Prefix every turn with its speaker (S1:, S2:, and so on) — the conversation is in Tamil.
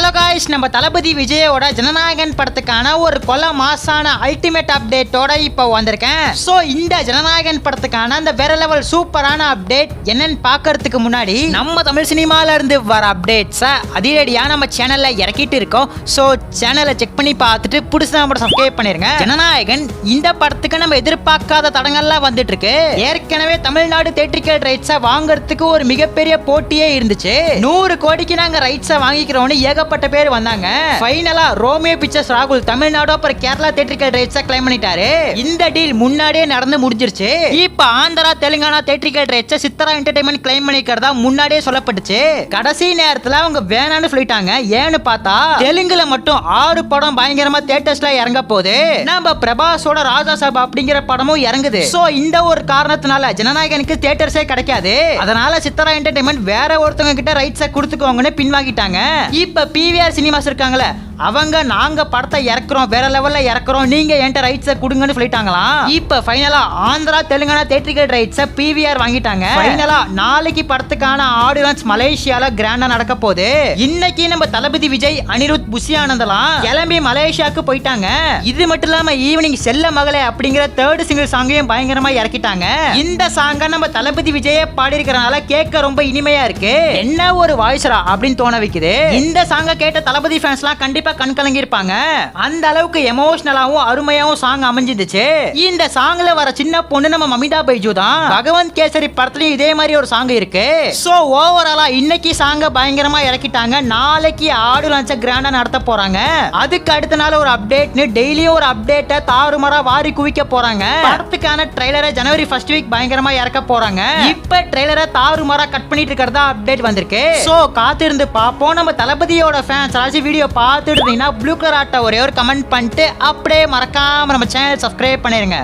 S1: ஹலோ गाइस, நம்ம தளபதி விஜயோட ஜனநாயகன் படத்துக்கான ஒரு கொல மாசான அல்டிமேட் அப்டேட்டோட இப்போ வந்திருக்கேன். சோ இந்த ஜனநாயகன் படத்துக்கான அந்த வேற லெவல் சூப்பரான அப்டேட் என்னன்னு பார்க்கிறதுக்கு முன்னாடி நம்ம தமிழ் சினிமால இருந்து வர அப்டேட்ஸ அதிரடியா நம்ம சேனல்ல இறக்கிட்டு இருக்கோம். சோ சேனலை செக் பண்ணி பார்த்துட்டு புதுசா நம்ம சப்ஸ்கிரைப் பண்ணிருங்க. ஜனநாயகன் இந்த படத்துக்கு நம்ம எதிர்பார்க்காத தடங்கள்லாம் வந்துட்டு இருக்கு. ஏற்கனவே தமிழ்நாடு தியேட்ரிக்கல் ரைட்ஸை வாங்குறதுக்கு ஒரு மிகப்பெரிய போட்டியே இருந்துச்சு. 100 கோடிக்கு நாங்க ரைட்ஸை வாங்கிக்கிறோம்னு ஏகப்பட்ட பேர் வந்தாங்க. ஃபைனலா ரோமியோ பிக்சர்ஸ் ராகுல் தமிழ்நாடு அப்புறம் கேரளா தியேட்ரிக்கல் ரைட்ஸை கிளைம் பண்ணிட்டாரு. இந்த டீல் முன்னாடியே நடந்து முடிஞ்சிருச்சு. இப்ப ஆந்திரா தெலுங்கானா தியேட்ரிக்கல் ரைட்ஸை சித்ரா என்டர்டைன்மெண்ட் கிளைம் பண்ணிக்கிறதா முன்னாடியே சொல்லப்பட்டுச்சு. கடைசி நேரத்துல அவங்க வேணான்னு சொல்லிட்டாங்க. ஏன்னு பார்த்தா தெலுங்குல மட்டும் 6 படம் பயங்கரமா தியேட்டர்ஸ்ல இறங்க போகுது. நம்ம பிரபாஸோட ராஜா சாப் அப்படிங்கிற படமும் இறங்குது. சோ இந்த ஒரு காரணத்தினால ஜனநாயகனுக்கு தியேட்டர்ஸே கிடைக்காது. அதனால சித்ரா என்டர்டைன்மெண்ட் வேற ஒருத்தவங்க கிட்ட ரைட்ஸை கொடுத்துக்கோங்கன்னு பின்வாங்கிட்டாங்க. இப்ப பிவிஆர் சினிமாஸ் இருக்காங்களே, அவங்க நாங்க படத்தை இறக்குறோம், வேற லெவல்ல இறக்குறோம், நீங்க என்கிட்ட ரைட்ஸை கொடுங்கன்னு சொல்லிட்டாங்களாம். இப்ப ஃபைனலா ஆந்திரா தெலுங்கானா தியேட்ரிக்கல் ரைட்ஸை பிவிஆர் வாங்கிட்டாங்க. ஃபைனலா நாளைக்கு படத்துக்கான ஆடியன்ஸ் மலேசியால கிராண்டா நடக்க போகுது. இன்னைக்கு நம்ம தளபதி விஜய், அனிருத், புஷி ஆனந்தலாம் கிளம்பி மலேசியாவுக்கு போயிட்டாங்க. இது மட்டும் இல்லாம ஈவினிங் செல்ல மகளே அப்படிங்கிற 3rd சிங்கிள் சாங்கையும் பயங்கரமா இறக்கிட்டாங்க. இந்த சாங்க நம்ம தளபதி விஜயே பாடி இருக்கறனால கேட்க ரொம்ப இனிமையா இருக்கு. என்ன ஒரு வாய்ஸ்ரா அப்படின்னு தோண வைக்குது. இந்த சாங்க கேட்ட தளபதி ஃபேன்ஸ்லாம் கண்டிப்பா கண் கலங்கி இருப்பாங்க. அந்த அளவுக்கு எமோஷனலாவும் அருமையாவும் சாங் அமைஞ்சிருச்சு. இந்த சாங்ல வர சின்ன பொண்ணு நம்ம மமிதா பைஜு தான். பகவந்த் கேசரி படத்துலயும் இதே மாதிரி ஒரு சாங் இருக்கு. சோ ஓவராலா இன்னைக்கு சாங்க பயங்கரமா இறக்கிட்டாங்க. நாளைக்கு ஆடு லான்ச்ச கிராண்டா நடத்த போறாங்க. அதுக்கு அடுத்த நாள் ஒரு அப்டேட்னு டெய்லியும் ஒரு அப்டேட்டை தாறுமாறா வாரி குவிக்க போறாங்க. படத்துக்கான ட்ரைலரை ஜனவரி 1st வீக் பயங்கரமா இறக்க போறாங்க. இப்ப ட்ரைலரை தாறுமாறா கட் பண்ணிட்டு இருக்கிறதா அப்டேட் வந்திருக்கு. சோ காத்திருந்து பாப்போம். நம்ம தளபதியோட ஃபேன்ஸ் ராஜி வீடியோ பார்த்துட்டு ப்ளூ கலர் ஆட்ட ஒரே ஒரு கமெண்ட் பண்ணிட்டு அப்படியே மறக்காம நம்ம சேனல் சப்ஸ்கிரைப் பண்ணிருங்க.